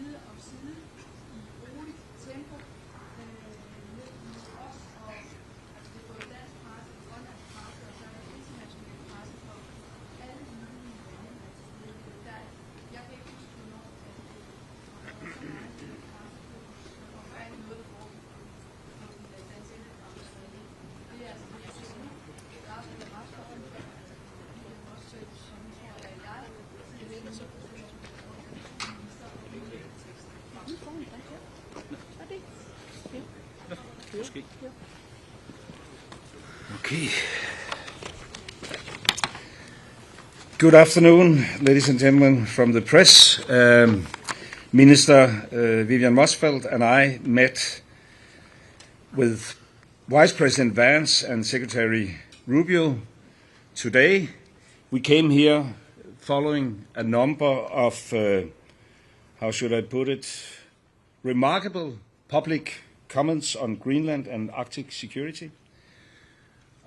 side om side i roligt tempo mellem os og det er både dansk presse, grønlandsk presse og så er der international presse for alle mulige lande. Jeg kan ikke huske, hvornår at der var så meget pressefokus omkring noget, der foregår i den danske ambassade. Det er altså det, jeg ser nu. Der er det ret for også som tror jeg, Okay. Good afternoon, ladies and gentlemen from the press. Minister Vivian Motzfeldt and I met with Vice President Vance and Secretary Rubio today. We came here following a number of, how should I put it, remarkable public comments on Greenland and Arctic security.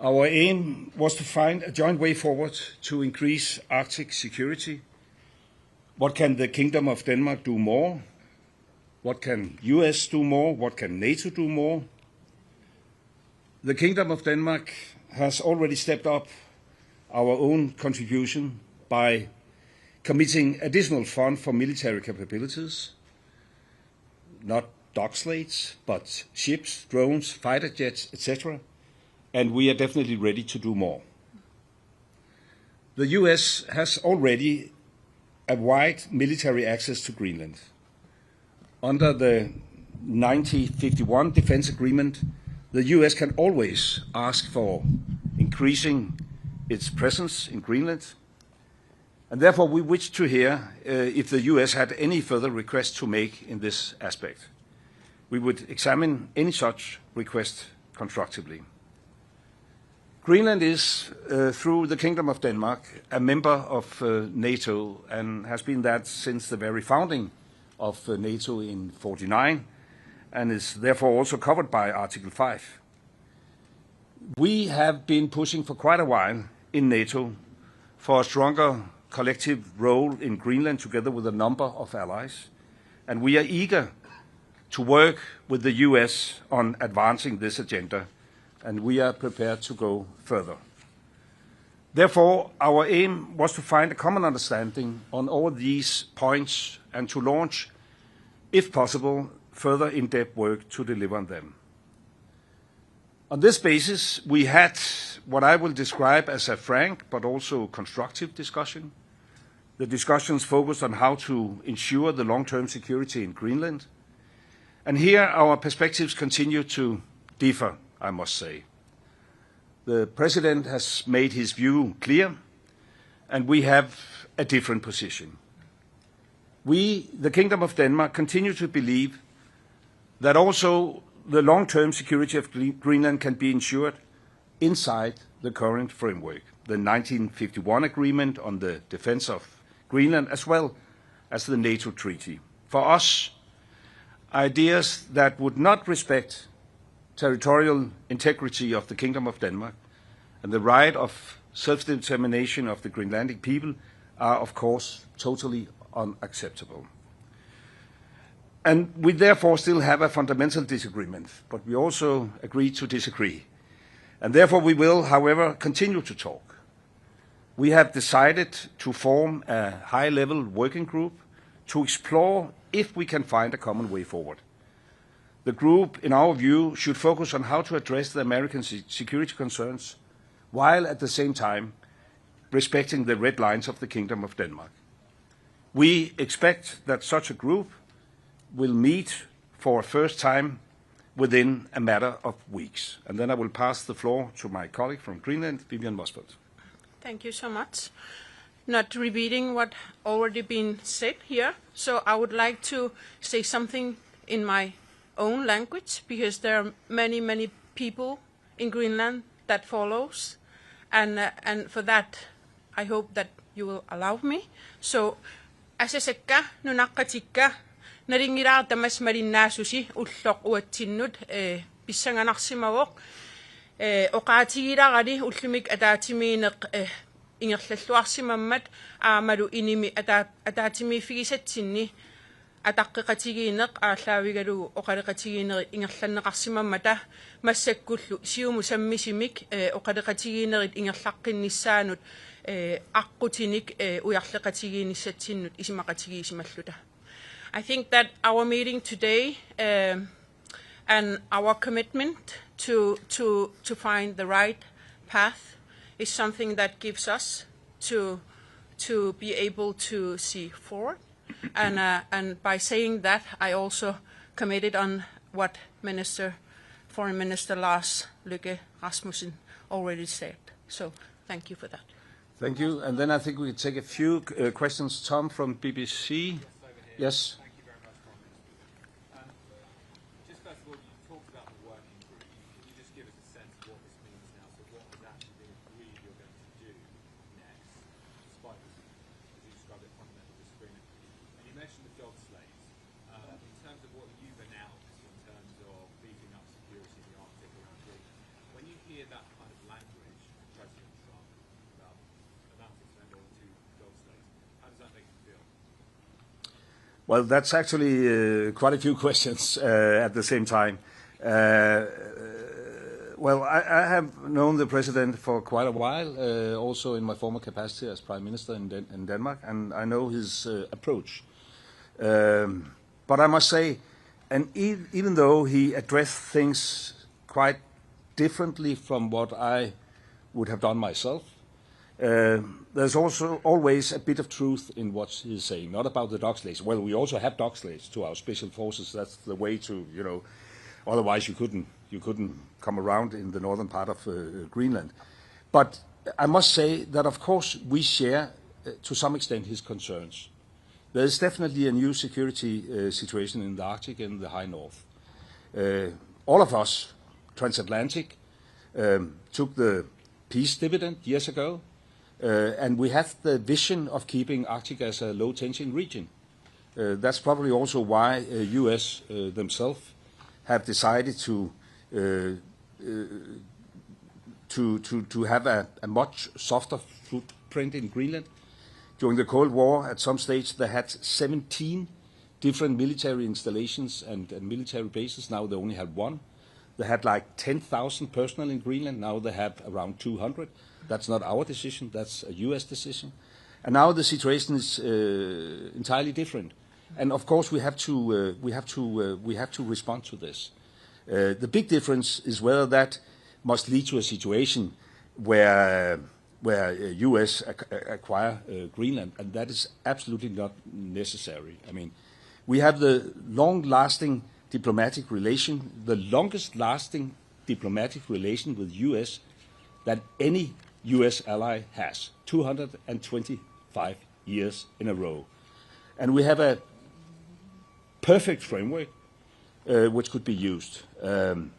Our aim was to find a joint way forward to increase Arctic security. What can the Kingdom of Denmark do more? What can US do more? What can NATO do more? The Kingdom of Denmark has already stepped up our own contribution by committing additional funds for military capabilities, not dock slates, but ships, drones, fighter jets, etc., and we are definitely ready to do more. The US has already a wide military access to Greenland. Under the 1951 Defense Agreement, the US can always ask for increasing its presence in Greenland, and therefore we wish to hear if the US had any further requests to make in this aspect. We would examine any such request constructively. Greenland is, through the Kingdom of Denmark, a member of NATO and has been that since the very founding of NATO in 1949 and is therefore also covered by Article 5. We have been pushing for quite a while in NATO for a stronger collective role in Greenland together with a number of allies, and we are eager to work with the US on advancing this agenda, and we are prepared to go further. Therefore, our aim was to find a common understanding on all these points and to launch, if possible, further in-depth work to deliver on them. On this basis, we had what I will describe as a frank but also constructive discussion. The discussions focused on how to ensure the long-term security in Greenland. And here our perspectives continue to differ, I must say. The President has made his view clear, and we have a different position. We, the Kingdom of Denmark, continue to believe that also the long-term security of Greenland can be ensured inside the current framework, the 1951 agreement on the defense of Greenland, as well as the NATO treaty. For us, ideas that would not respect territorial integrity of the Kingdom of Denmark and the right of self-determination of the Greenlandic people are, of course, totally unacceptable. And we therefore still have a fundamental disagreement, but we also agree to disagree. And therefore we will, however, continue to talk. We have decided to form a high-level working group to explore if we can find a common way forward. The group, in our view, should focus on how to address the American security concerns, while at the same time respecting the red lines of the Kingdom of Denmark. We expect that such a group will meet for a first time within a matter of weeks. And then I will pass the floor to my colleague from Greenland, Vivian Motzfeldt. Thank you so much. Not repeating what already been said here, so I would like to say something in my own language, because there are many, many people in Greenland that follows, and for that I hope that you will allow me. So, asasakka nunaqatikka naringiraartamas marinnaasusi ulloq uatsinnut pissanganarsimavoq oqaatigilagani ullumik ataatimiineq ingerlalluarsimammat aamalu inimi ataatimiiffigisatsinni атаққиқатигиинеқ ааллаавигалугу оқалеқатигиинери ингерланнеқарсимаммата массаккуллу сиуму саммисимик оқалеқатигиинерит ингерлаққиннissaанут аққутиник уярлеқатигииниссатсиннут исимақатигиисималлута. I think that our meeting today and our commitment to find the right path is something that gives us to be able to see forward. And by saying that, I also committed on what Foreign Minister Lars Løkke Rasmussen already said. So thank you for that. Thank you. And then I think we take a few questions. Tom from BBC. Yes. Thank you very much, Prime Minister. Just first of all, you talked about the working group. Can you just give us a sense of what this means now? So what has actually been agreed you're going to do next, despite this, as you described it, fundamental disagreement? And you mentioned the job slates. In terms of what you've announced in terms of beefing up security in the Arctic around Greenland, when you hear that kind of language from President Trump about announcing to end all two job slates, how does that make you feel? Well, that's actually quite a few questions at the same time. Well, I have known the president for quite a while, also in my former capacity as Prime Minister in Denmark, and I know his approach. But I must say, and even though he addressed things quite differently from what I would have done myself, there's also always a bit of truth in what he's saying, not about the dog slates. Well, we also have dog slates to our special forces. That's the way to, otherwise you couldn't come around in the northern part of Greenland. But I must say that, of course, we share, to some extent, his concerns. There is definitely a new security situation in the Arctic and the high north. All of us, transatlantic, took the peace dividend years ago. And we have the vision of keeping Arctic as a low-tension region. That's probably also why U.S. themselves have decided to have a much softer footprint in Greenland. During the Cold War, at some stage, they had 17 different military installations and military bases. Now they only have one. They had like 10,000 personnel in Greenland. Now they have around 200. That's not our decision. That's a U.S. decision. And now the situation is entirely different. And of course, we have to respond to this. The big difference is whether that must lead to a situation where U.S. acquire Greenland, and that is absolutely not necessary. I mean, we have the long-lasting diplomatic relation, the longest-lasting diplomatic relation with U.S. that any U.S. ally has, 225 years in a row. And we have a perfect framework which could be used. And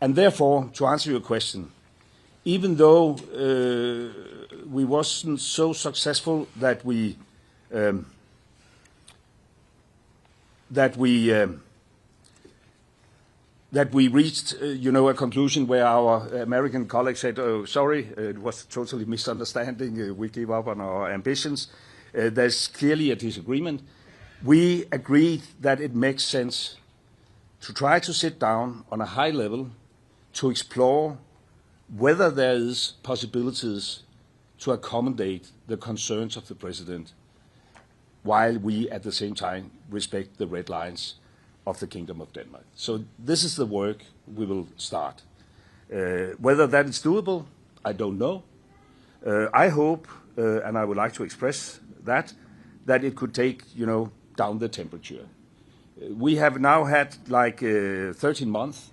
therefore, to answer your question, even though we wasn't so successful that we reached, a conclusion where our American colleagues said, "Oh, sorry, it was a totally misunderstanding. We gave up on our ambitions." There's clearly a disagreement. We agreed that it makes sense to try to sit down on a high level to explore whether there is possibilities to accommodate the concerns of the president, while we at the same time respect the red lines of the Kingdom of Denmark. So this is the work we will start. Whether that is doable, I don't know. I hope, and I would like to express that it could take, down the temperature. We have now had like 13 months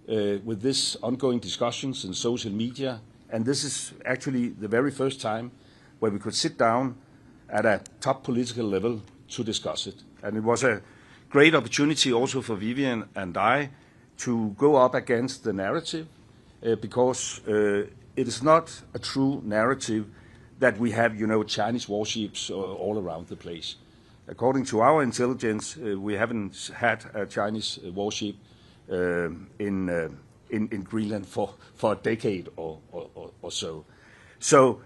with this ongoing discussions in social media, and this is actually the very first time where we could sit down at a top political level to discuss it. And it was a great opportunity also for Vivian and I to go up against the narrative, because it is not a true narrative that we have, Chinese warships all around the place. According to our intelligence, we haven't had a Chinese warship in Greenland for a decade or so. So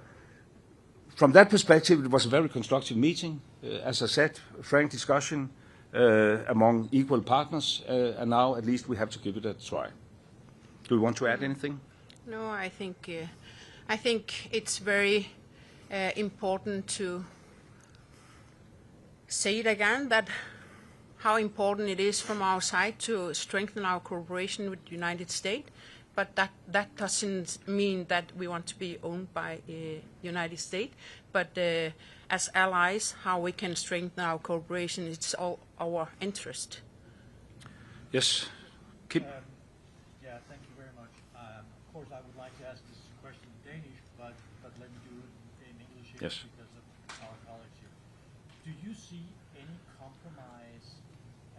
from that perspective, it was a very constructive meeting. As I said, frank discussion, among equal partners, and now at least we have to give it a try. Do you want to add anything? No, I think it's very important to say it again, that how important it is from our side to strengthen our cooperation with the United States, but that doesn't mean that we want to be owned by the United States, but as allies, how we can strengthen our cooperation, it's all our interest. Yes, Kim? Yeah, thank you very much. Of course, I would like to ask this question in Danish, but let me do it in English here. Yes. Because of our colleagues here. Do you see any compromise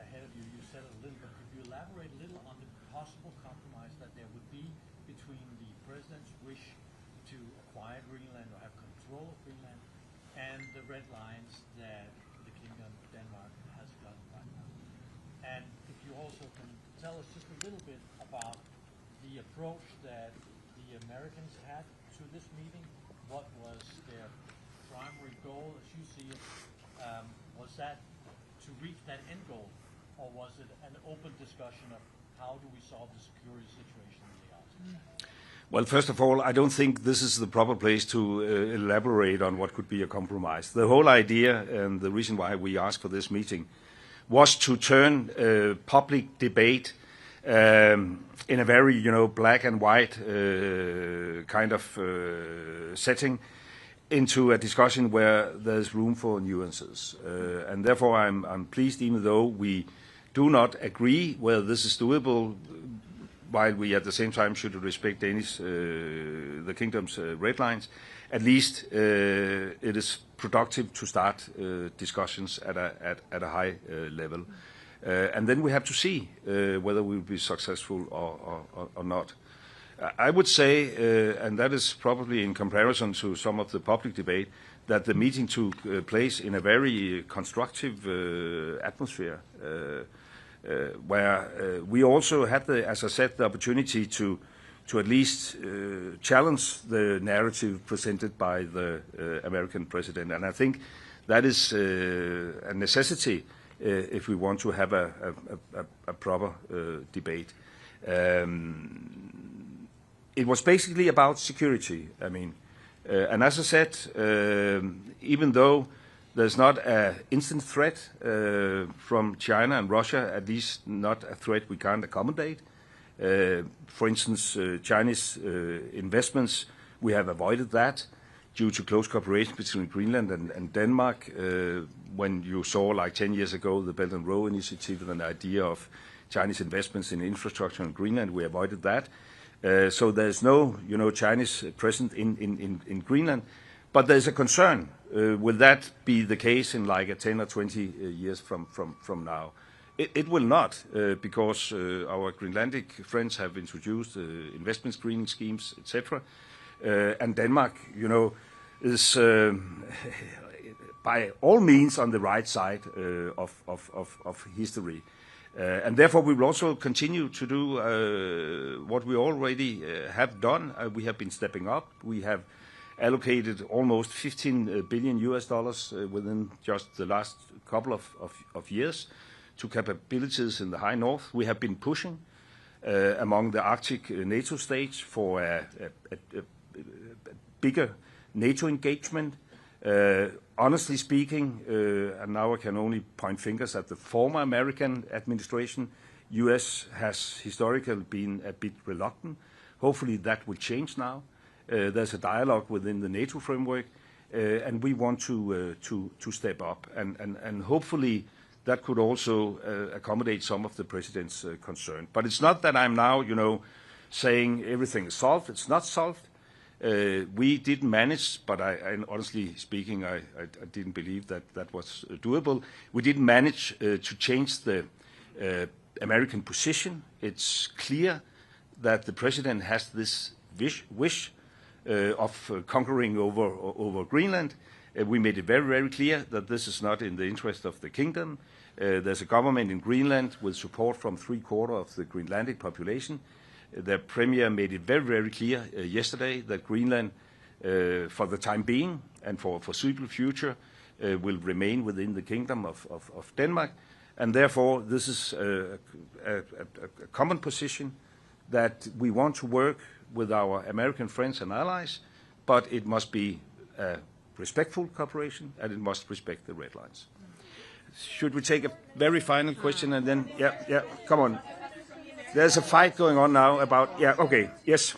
ahead of you? You said it a little bit. Could you elaborate a little on the possible compromise that there would be between the president's wish to acquire Greenland or have control of Greenland and the red lines that the Kingdom of Denmark has got right now? And if you also can tell us just a little bit about the approach that the Americans had to this meeting. What was their primary goal, as you see it? Was that to reach that end goal, or was it an open discussion of how do we solve the security situation in the Arctic? Well, first of all, I don't think this is the proper place to elaborate on what could be a compromise. The whole idea and the reason why we asked for this meeting was to turn public debate in a very, black and white kind of setting into a discussion where there's room for nuances. And therefore, I'm pleased, even though we do not agree whether this is doable, while we at the same time should respect the kingdom's red lines, at least it is productive to start discussions at a high level. And then we have to see whether we will be successful or not. I would say, and that is probably in comparison to some of the public debate, that the meeting took place in a very constructive atmosphere, where we also had, as I said, the opportunity to at least challenge the narrative presented by the American president. And I think that is a necessity if we want to have a proper debate. It was basically about security. I mean, and as I said, even though there's not an instant threat from China and Russia, at least not a threat we can't accommodate. For instance, Chinese investments, we have avoided that due to close cooperation between Greenland and Denmark. When you saw, like 10 years ago, the Belt and Road Initiative and the idea of Chinese investments in infrastructure in Greenland, we avoided that. So there's no, Chinese presence in Greenland. But there's a concern. Will that be the case in like 10 or 20 years from now? It will not, because our Greenlandic friends have introduced investment screening schemes, etc. And Denmark, is by all means on the right side of history. And therefore, we will also continue to do what we already have done. We have been stepping up. We have allocated almost $15 billion within just the last couple of years to capabilities in the high north. We have been pushing among the Arctic NATO states for a bigger NATO engagement. Honestly speaking, and now I can only point fingers at the former American administration, U.S. has historically been a bit reluctant. Hopefully that will change now. There's a dialogue within the NATO framework, and we want to step up. And hopefully that could also accommodate some of the president's concern. But it's not that I'm now, saying everything is solved. It's not solved. We didn't manage, but and honestly speaking, I didn't believe that was doable. We didn't manage to change the American position. It's clear that the president has this wish of conquering over Greenland. We made it very, very clear that this is not in the interest of the kingdom. There's a government in Greenland with support from 3/4 of the Greenlandic population. The premier made it very, very clear yesterday that Greenland, for the time being and for foreseeable future, will remain within the kingdom of Denmark. And therefore, this is a common position that we want to work with our American friends and allies, but it must be a respectful cooperation, and it must respect the red lines. Should we take a very final question and then, yeah, come on. There's a fight going on now about, okay, yes.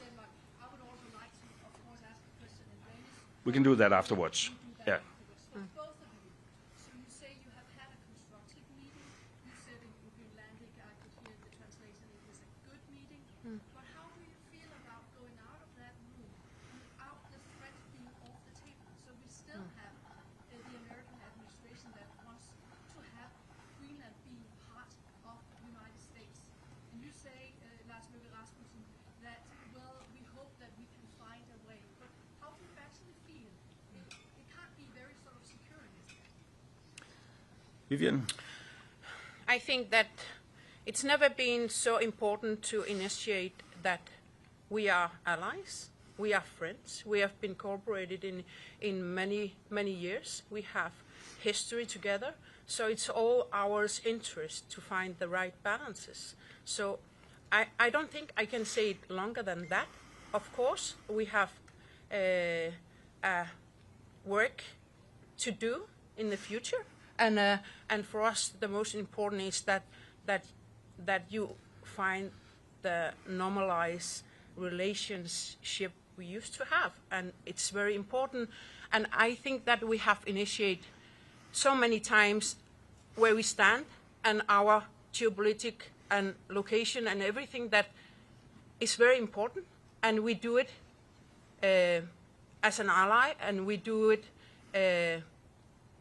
We can do that afterwards. Yeah. Both of you. So you say you have had a constructive meeting. You said in Groenlandic, I could hear the translation, it was a good meeting. But how do you feel about going out of that room without the threat being off the table? So we still have the American administration that wants to have Greenland being part of the United States. And you say, Lars Løkke Rasmussen, that, well, we hope that we can find a way. But how do you actually feel? It can't be very sort of secure in this way. Vivian? I think that it's never been so important to initiate that we are allies, we are friends, we have been cooperated in many years, we have history together, so it's all our interest to find the right balances. So I don't think I can say it longer than that. Of course, we have work to do in the future, and for us the most important is that you find the normalized relationship we used to have, and it's very important. And I think that we have initiated so many times where we stand and our geopolitical and location and everything that is very important, and we do it as an ally, and we do it.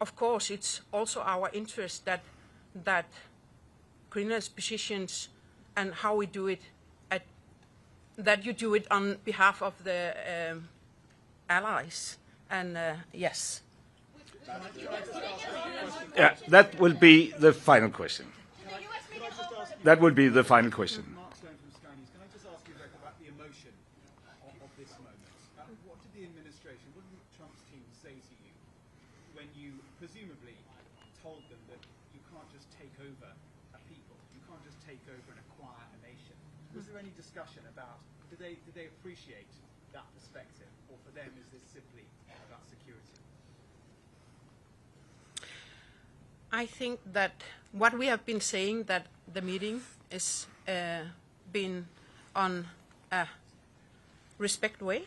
Of course, it's also our interest that Greenland's positions and how we do it, that you do it on behalf of the allies. And yes. Yeah, that will be the final question. That will be the final question. Mark Stone from Sky News. Can I just ask you about the emotion of this moment? What did the administration, what did Trump's team say to you when you presumably told them that you can't just take over a people, you can't just take over and acquire a nation? Was there any discussion about, did they appreciate that perspective, or for them is this simply about security? I think that what we have been saying, that the meeting is been on a respect way,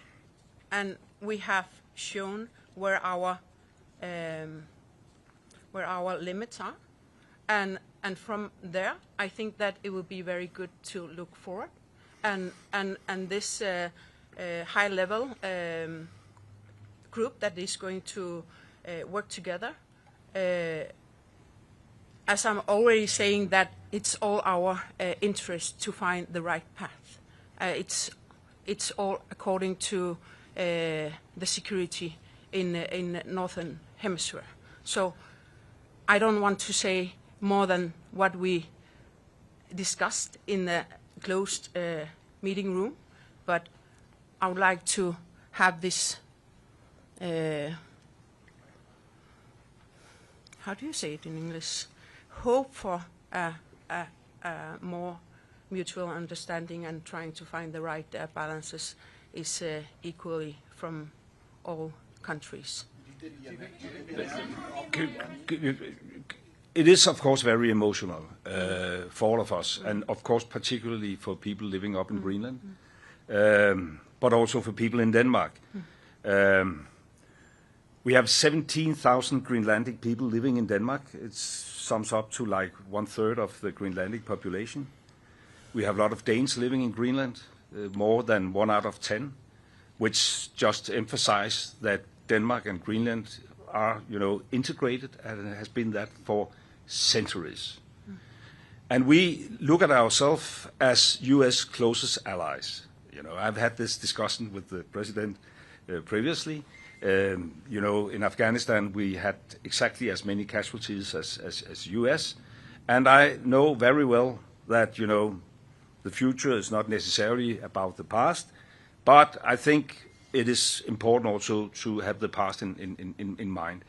and we have shown where our limits are, and from there I think that it will be very good to look forward, and this high level group that is going to work together. As I'm already saying, that it's all our interest to find the right path. It's all according to the security in Northern Hemisphere. So I don't want to say more than what we discussed in the closed meeting room, but I would like to have this. How do you say it in English? Hope for a more mutual understanding and trying to find the right balances is equally from all countries. It is, of course, very emotional for all of us, and of course particularly for people living up in Greenland, but also for people in Denmark. We have 17,000 Greenlandic people living in Denmark. It sums up to like 1/3 of the Greenlandic population. We have a lot of Danes living in Greenland, more than 1 out of 10, which just emphasize that Denmark and Greenland are, integrated, and it has been that for centuries. And we look at ourselves as U.S. closest allies. I've had this discussion with the president previously. In Afghanistan we had exactly as many casualties as U.S. And I know very well that, the future is not necessarily about the past, but I think it is important also to have the past in mind.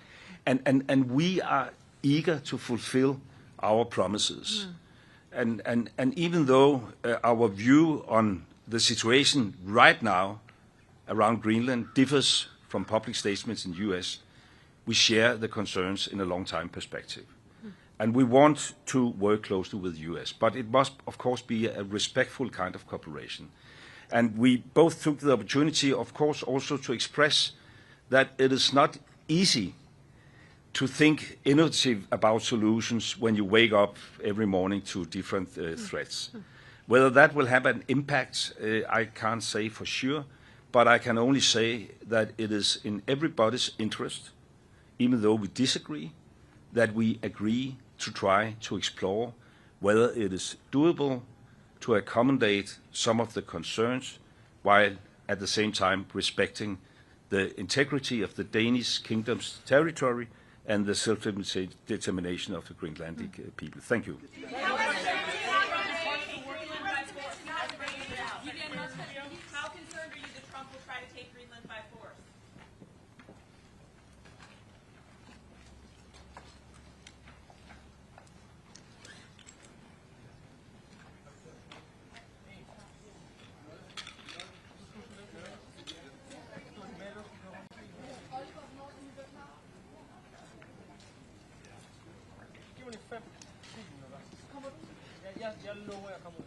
And we are eager to fulfill our promises. And even though our view on the situation right now around Greenland differs from public statements in the US, we share the concerns in a long-time perspective. And we want to work closely with the US, but it must, of course, be a respectful kind of cooperation. And we both took the opportunity, of course, also to express that it is not easy to think innovative about solutions when you wake up every morning to different threats. Whether that will have an impact, I can't say for sure, but I can only say that it is in everybody's interest, even though we disagree, that we agree to try to explore whether it is doable to accommodate some of the concerns while at the same time respecting the integrity of the Danish kingdom's territory and the self-determination of the Greenlandic people. Thank you. How concerned are you that Trump will try to take Greenland by force? Jeg lover, jeg kommer ud.